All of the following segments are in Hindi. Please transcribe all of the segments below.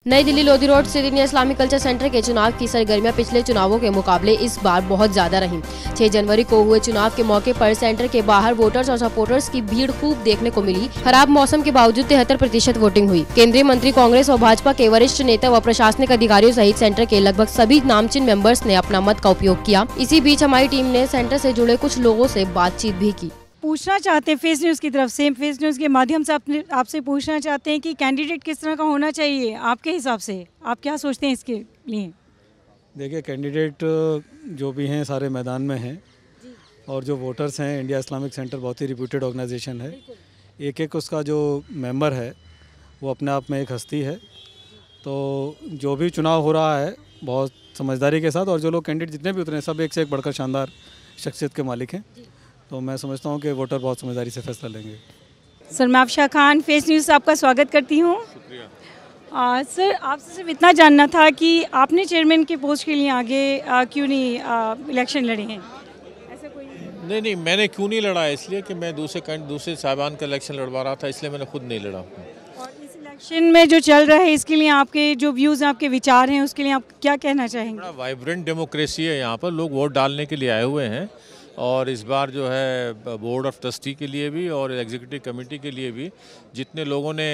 नई दिल्ली लोधी रोड स्थित इंडियन इस्लामिक कल्चर सेंटर के चुनाव की सरगर्मियां पिछले चुनावों के मुकाबले इस बार बहुत ज्यादा रहीं। 6 जनवरी को हुए चुनाव के मौके पर सेंटर के बाहर वोटर्स और सपोर्टर्स की भीड़ खूब देखने को मिली। खराब मौसम के बावजूद 73% वोटिंग हुई। केंद्रीय मंत्री, कांग्रेस और भाजपा के वरिष्ठ नेता व प्रशासनिक अधिकारियों सहित सेंटर के लगभग सभी नामचीन मेंबर्स ने अपना मत का उपयोग किया। इसी बीच हमारी टीम ने सेंटर से जुड़े कुछ लोगों से बातचीत भी की। पूछना चाहते हैं फेस न्यूज़ की तरफ से, फेस न्यूज़ के माध्यम से आपसे पूछना चाहते हैं कि कैंडिडेट किस तरह का होना चाहिए आपके हिसाब से, आप क्या सोचते हैं इसके लिए? देखिए, कैंडिडेट जो भी हैं सारे मैदान में हैं और जो वोटर्स हैं, इंडिया इस्लामिक सेंटर बहुत ही रिप्यूटेड ऑर्गेनाइजेशन है। एक एक उसका जो मेंबर है वो अपने आप में एक हस्ती है। तो जो भी चुनाव हो रहा है बहुत समझदारी के साथ, और जो लोग कैंडिडेट जितने भी उतरे हैं सब एक से एक बढ़कर शानदार शख्सियत के मालिक हैं। तो मैं समझता हूँ कि वोटर बहुत समझदारी से फैसला लेंगे। सर, मैं आफशा खान, फेस न्यूज़ से आपका स्वागत करती हूँ। सर, आपसे सिर्फ इतना जानना था कि आपने चेयरमैन के पोस्ट के लिए आगे क्यों नहीं इलेक्शन लड़े हैं? ऐसा कोई नहीं, मैंने क्यों नहीं लड़ा है, इसलिए कि मैं दूसरे साहिबान का इलेक्शन लड़वा रहा था, इसलिए मैंने खुद नहीं लड़ा। और इस इलेक्शन में जो चल रहा है इसके लिए आपके जो व्यूज़, आपके विचार हैं, उसके लिए आप क्या कहना चाहेंगे? बड़ा वाइब्रेंट डेमोक्रेसी है यहाँ पर, लोग वोट डालने के लिए आए हुए हैं। और इस बार जो है बोर्ड ऑफ ट्रस्टी के लिए भी और एग्जीक्यूटिव कमेटी के लिए भी जितने लोगों ने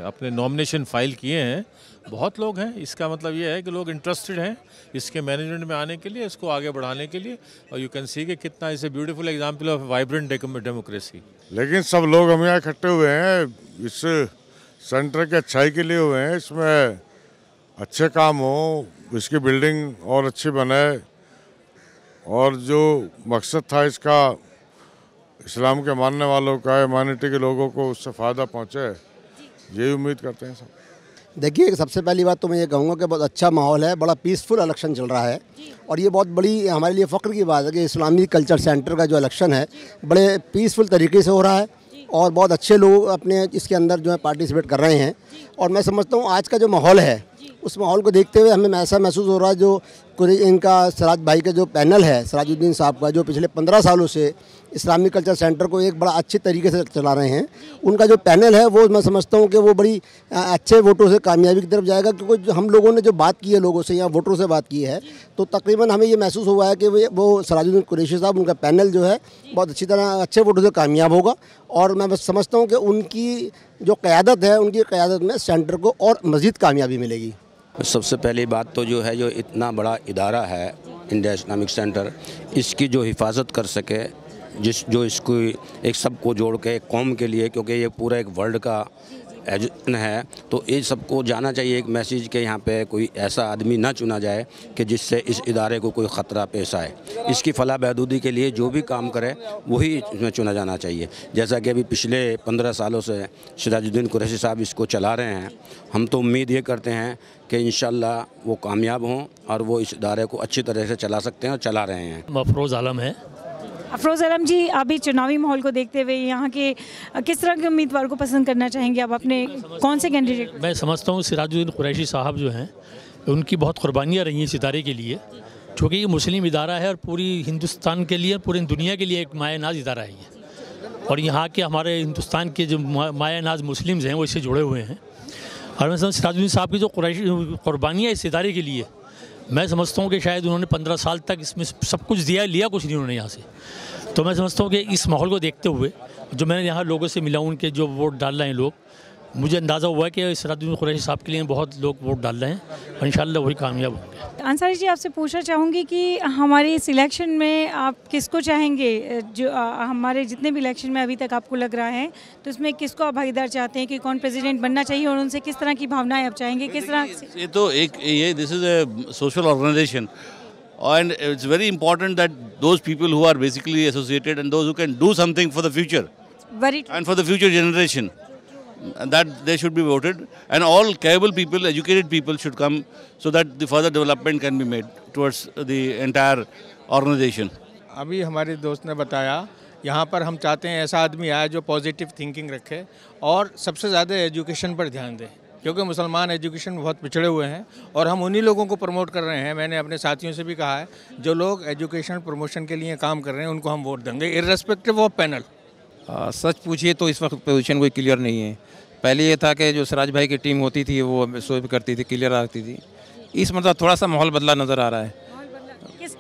अपने नॉमिनेशन फाइल किए हैं, बहुत लोग हैं। इसका मतलब ये है कि लोग इंटरेस्टेड हैं इसके मैनेजमेंट में आने के लिए, इसको आगे बढ़ाने के लिए। और यू कैन सी कि कितना इसे beautiful example of vibrant democracy. लेकिन सब लोग हम यहाँ इकट्ठे हुए हैं इस सेंटर की अच्छाई के लिए हुए हैं। इसमें अच्छे काम हो, इसकी बिल्डिंग और अच्छी बने, और जो मकसद था इसका इस्लाम के मानने वालों का, ह्यूमैनिटी के लोगों को उससे फ़ायदा पहुँचे, यही उम्मीद करते हैं सब। देखिए, सबसे पहली बात तो मैं ये कहूँगा कि बहुत अच्छा माहौल है, बड़ा पीसफुल इलेक्शन चल रहा है। और ये बहुत बड़ी हमारे लिए फ़ख्र की बात है कि इस्लामिक कल्चर सेंटर का जो इलेक्शन है बड़े पीसफुल तरीके से हो रहा है और बहुत अच्छे लोग अपने इसके अंदर जो है पार्टिसिपेट कर रहे हैं। और मैं समझता हूँ आज का जो माहौल है उस माहौल को देखते हुए हमें ऐसा महसूस हो रहा है, जो इनका सराज भाई का जो पैनल है, सराजुद्दीन साहब का, जो पिछले 15 सालों से इस्लामिक कल्चर सेंटर को एक बड़ा अच्छे तरीके से चला रहे हैं, उनका जो पैनल है वो मैं समझता हूँ कि वो बड़ी अच्छे वोटों से कामयाबी की तरफ जाएगा। क्योंकि हम लोगों ने जो बात की है लोगों से या वोटरों से बात की है, तो तकरीबन हमें ये महसूस हुआ है कि वो सराजुद्दीन कुरैशी साहब, उनका पैनल जो है बहुत अच्छी तरह अच्छे वोटों से कामयाब होगा। और मैं बस समझता हूँ कि उनकी जो क़यादत है, उनकी क़यादत में सेंटर को और मज़ीद कामयाबी मिलेगी। सबसे पहली बात तो जो है, जो इतना बड़ा इदारा है इंडिया इस्लामिक सेंटर, इसकी जो हिफाजत कर सके, जो इसको एक सबको जोड़ के एक कौम के लिए, क्योंकि ये पूरा एक वर्ल्ड का एजेंट है, तो ये सबको जाना चाहिए एक मैसेज के यहाँ पे कोई ऐसा आदमी ना चुना जाए कि जिससे इस इदारे को कोई ख़तरा पेश आए। इसकी फलाह बहबूदी के लिए जो भी काम करे वही इसमें चुना जाना चाहिए। जैसा कि अभी पिछले 15 सालों से सराजुद्दीन कुरैशी साहब इसको चला रहे हैं, हम तो उम्मीद ये करते हैं कि इंशाल्लाह वो कामयाब हों और वो इस इदारे को अच्छी तरह से चला सकते हैं और चला रहे हैं। अफरोज़ आलम है। अफरोज़ आलम जी, अभी चुनावी माहौल को देखते हुए यहाँ के किस तरह के उम्मीदवार को पसंद करना चाहेंगे आप? अपने कौन से कैंडिडेट? मैं समझता हूँ सराजुद्दीन कुरैशी साहब जो हैं, उनकी बहुत कुर्बानियाँ रही हैं इस इदारे के लिए, चूँकि ये मुस्लिम इदारा है और पूरी हिंदुस्तान के लिए, पूरी दुनिया के लिए एक माया नाज इदारा है ये। और यहाँ के हमारे हिंदुस्तान के जो माया नाज मुस्लिम्स हैं वो इससे जुड़े हुए हैं। और मैं समझता सराजुद्दीन साहब की जो कुर्बानियाँ इस इदारे के लिए, मैं समझता हूँ कि शायद उन्होंने 15 साल तक इसमें सब कुछ दिया, लिया कुछ नहीं उन्होंने यहाँ से। तो मैं समझता हूँ कि इस माहौल को देखते हुए जो मैंने यहाँ लोगों से मिला, उनके जो वोट डाल रहे हैं लोग, मुझे अंदाज़ा हुआ है कि सराजुद्दीन कुरैशी साहब के लिए बहुत लोग वोट डाल रहे हैं और इंशाल्लाह वही कामयाब होंगे। अंसारी जी, आपसे पूछना चाहूँगी कि हमारे इस इलेक्शन में आप किसको चाहेंगे? जो हमारे जितने भी इलेक्शन में अभी तक आपको लग रहा है, तो इसमें किसको आप भागीदार चाहते हैं कि कौन प्रेसिडेंट बनना चाहिए, और उनसे किस तरह की भावनाएं आप चाहेंगे, किस तरह से? ये तो ये this is a social organisation and it's very important that those people who are basically associated and those who can do something for the future and for the future generation, and that they should be voted, and all capable people, educated people should come so that the further development can be made towards the entire organization. अभी हमारे दोस्त ने बताया, यहाँ पर हम चाहते हैं ऐसा आदमी आए जो पॉजिटिव थिंकिंग रखे और सबसे ज़्यादा एजुकेशन पर ध्यान दे, क्योंकि मुसलमान एजुकेशन में बहुत पिछड़े हुए हैं और हम उन्हीं लोगों को प्रमोट कर रहे हैं। मैंने अपने साथियों से भी कहा है, जो लोग एजुकेशन प्रमोशन के लिए काम कर रहे हैं उनको हम वोट देंगे इर्रेस्पेक्टिव ऑफ पैनल। सच पूछिए तो इस वक्त पोजीशन कोई क्लियर नहीं है। पहले ये था कि जो सिराज भाई की टीम होती थी वो स्वीप करती थी, क्लियर आती थी। इस मतलब थोड़ा सा माहौल बदला नज़र आ रहा है।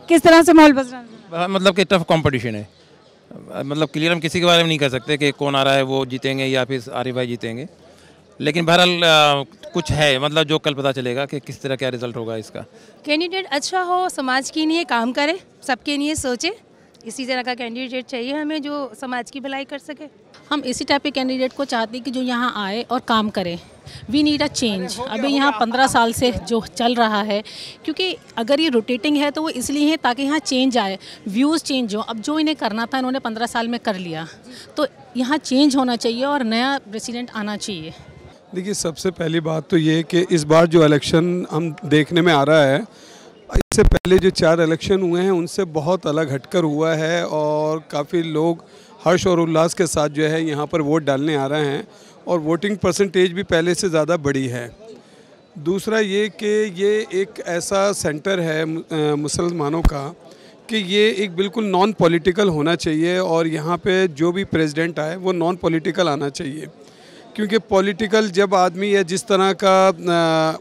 किस तरह से माहौल बदला? मतलब कि टफ कंपटीशन है, मतलब क्लियर हम किसी के बारे में नहीं कर सकते कि कौन आ रहा है वो जीतेंगे या फिर आरिफ भाई जीतेंगे, लेकिन बहरहाल कुछ है, मतलब जो कल पता चलेगा कि किस तरह क्या रिजल्ट होगा इसका। कैंडिडेट अच्छा हो, समाज के लिए काम करे, सबके लिए सोचे, इसी तरह का कैंडिडेट चाहिए हमें जो समाज की भलाई कर सके। हम इसी टाइप के कैंडिडेट को चाहते हैं कि जो यहाँ आए और काम करे। We need a change. अभी यहाँ 15 साल से जो चल रहा है, क्योंकि अगर ये रोटेटिंग है तो वो इसलिए है ताकि यहाँ चेंज आए, व्यूज़ चेंज हो। अब जो इन्हें करना था इन्होंने 15 साल में कर लिया, तो यहाँ चेंज होना चाहिए और नया प्रेसिडेंट आना चाहिए। देखिए, सबसे पहली बात तो ये कि इस बार जो इलेक्शन हम देखने में आ रहा है, इससे पहले जो 4 इलेक्शन हुए हैं उनसे बहुत अलग हटकर हुआ है और काफ़ी लोग हर्ष और उल्लास के साथ जो है यहाँ पर वोट डालने आ रहे हैं और वोटिंग परसेंटेज भी पहले से ज़्यादा बढ़ी है। दूसरा ये कि ये एक ऐसा सेंटर है मुसलमानों का कि ये एक बिल्कुल नॉन पॉलिटिकल होना चाहिए और यहाँ पे जो भी प्रेसिडेंट आए वो नॉन पॉलिटिकल आना चाहिए, क्योंकि पॉलिटिकल जब आदमी या जिस तरह का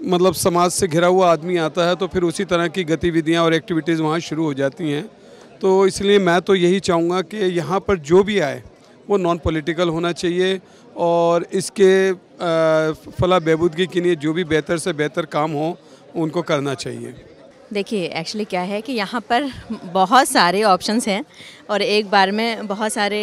मतलब समाज से घिरा हुआ आदमी आता है तो फिर उसी तरह की गतिविधियाँ और एक्टिविटीज़ वहाँ शुरू हो जाती हैं। तो इसलिए मैं तो यही चाहूँगा कि यहाँ पर जो भी आए वो नॉन पॉलिटिकल होना चाहिए और इसके फलाह बहबूदगी के लिए जो भी बेहतर से बेहतर काम हो उनको करना चाहिए। देखिए, एक्चुअली क्या है कि यहाँ पर बहुत सारे ऑप्शंस हैं और एक बार में बहुत सारे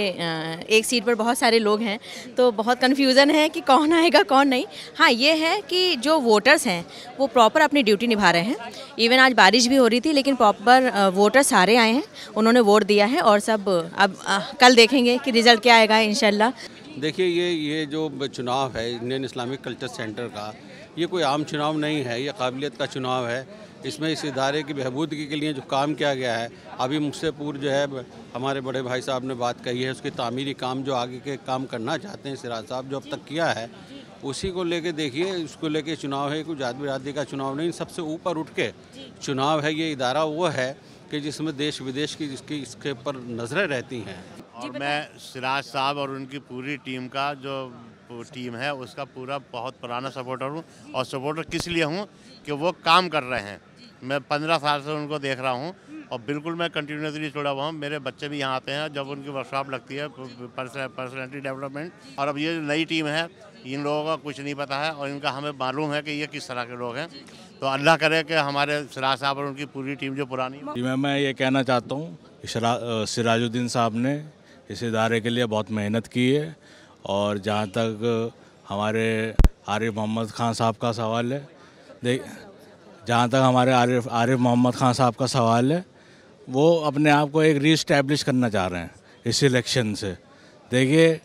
एक सीट पर बहुत सारे लोग हैं, तो बहुत कन्फ्यूज़न है कि कौन आएगा कौन नहीं। हाँ, ये है कि जो वोटर्स हैं वो प्रॉपर अपनी ड्यूटी निभा रहे हैं। इवन आज बारिश भी हो रही थी लेकिन प्रॉपर वोटर सारे आए हैं, उन्होंने वोट दिया है और सब अब कल देखेंगे कि रिज़ल्ट क्या आएगा इंशाल्लाह। देखिए, ये जो चुनाव है इंडियन इस्लामिक कल्चर सेंटर का, ये कोई आम चुनाव नहीं है, ये काबिलियत का चुनाव है। इसमें इस इदारे की बहबूदगी के लिए जो काम किया गया है, अभी मुझसे पूर्व जो है हमारे बड़े भाई साहब ने बात कही है, उसकी तामीरी काम जो आगे के काम करना चाहते हैं सिराज साहब जो अब तक किया है, उसी को लेके देखिए। उसको लेके चुनाव है, कोई जात बिरादरी का चुनाव नहीं, सबसे ऊपर उठ के चुनाव है। ये इदारा वो है कि जिसमें देश विदेश की इसके ऊपर नज़रें रहती हैं। और मैं सिराज साहब और उनकी पूरी टीम का जो टीम है उसका पूरा बहुत पुराना सपोर्टर हूँ। और सपोर्टर किस लिए हूँ कि वो काम कर रहे हैं। मैं 15 साल से उनको देख रहा हूँ और बिल्कुल मैं कंटिन्यूसली जुड़ा हुआ हूँ। मेरे बच्चे भी यहाँ आते हैं जब उनकी वर्कशॉप लगती है पर्सनैलिटी डेवलपमेंट। और अब ये नई टीम है, इन लोगों का कुछ नहीं पता है और इनका हमें मालूम है कि ये किस तरह के लोग हैं। तो अल्लाह करे कि हमारे सिराज साहब और उनकी पूरी टीम जो पुरानी। मैं ये कहना चाहता हूँ, सिराजुद्दीन साहब ने इस इदारे के लिए बहुत मेहनत की है और जहाँ तक हमारे आरिफ मोहम्मद खान साहब का सवाल है, जहाँ तक हमारे आरिफ मोहम्मद खान साहब का सवाल है, वो अपने आप को एक रीस्टैब्लिश करना चाह रहे हैं इस इलेक्शन से। देखिए,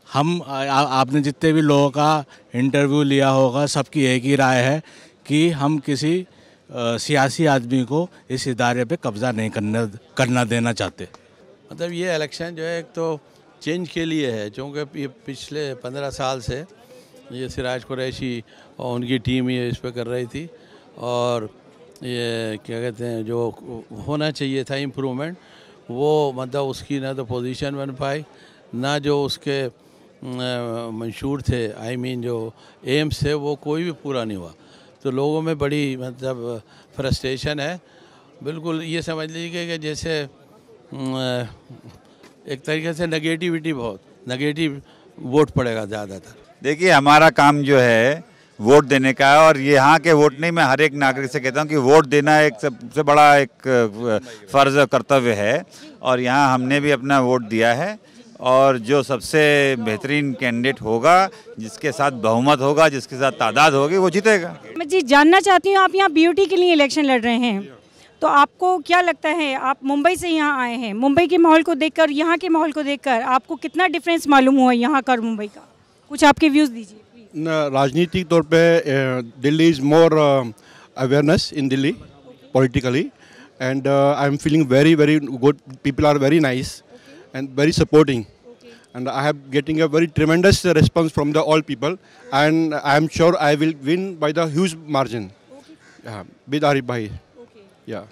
आपने जितने भी लोगों का इंटरव्यू लिया होगा, सबकी एक ही राय है कि हम किसी सियासी आदमी को इस इदारे पे कब्ज़ा नहीं करना देना चाहते। मतलब ये इलेक्शन जो है एक तो चेंज के लिए है, क्योंकि ये पिछले 15 साल से ये सिराज कुरैशी और उनकी टीम ये इस पर कर रही थी और ये क्या कहते हैं जो होना चाहिए था इम्प्रूवमेंट, वो मतलब उसकी ना तो पोजीशन बन पाई, ना जो उसके मंशूर थे, आई मीन जो एम्स थे वो कोई भी पूरा नहीं हुआ। तो लोगों में बड़ी मतलब फ्रस्ट्रेशन है। बिल्कुल ये समझ लीजिए कि जैसे एक तरीके से नेगेटिविटी, बहुत नेगेटिव वोट पड़ेगा ज़्यादातर। देखिए, हमारा काम जो है वोट देने का है और यहाँ के वोट नहीं, मैं हर एक नागरिक से कहता हूँ कि वोट देना एक सबसे बड़ा एक फ़र्ज़ कर्तव्य है और यहाँ हमने भी अपना वोट दिया है और जो सबसे बेहतरीन कैंडिडेट होगा, जिसके साथ बहुमत होगा, जिसके साथ तादाद होगी, वो जीतेगा। मैं जी जानना चाहती हूँ, आप यहाँ बीओटी के लिए इलेक्शन लड़ रहे हैं, तो आपको क्या लगता है, आप मुंबई से यहाँ आए हैं, मुंबई के माहौल को देखकर, यहाँ के माहौल को देखकर आपको कितना डिफरेंस मालूम हुआ यहाँ का और मुंबई का? कुछ आपके व्यूज़ दीजिए। राजनीतिक तौर पे Delhi is more awareness in Delhi politically and I am feeling very very good. People are very nice and very supporting. and I am getting a very tremendous response from the all people, and I am sure I will win by the huge margin. Yeah, with Arif Bhai. Yeah.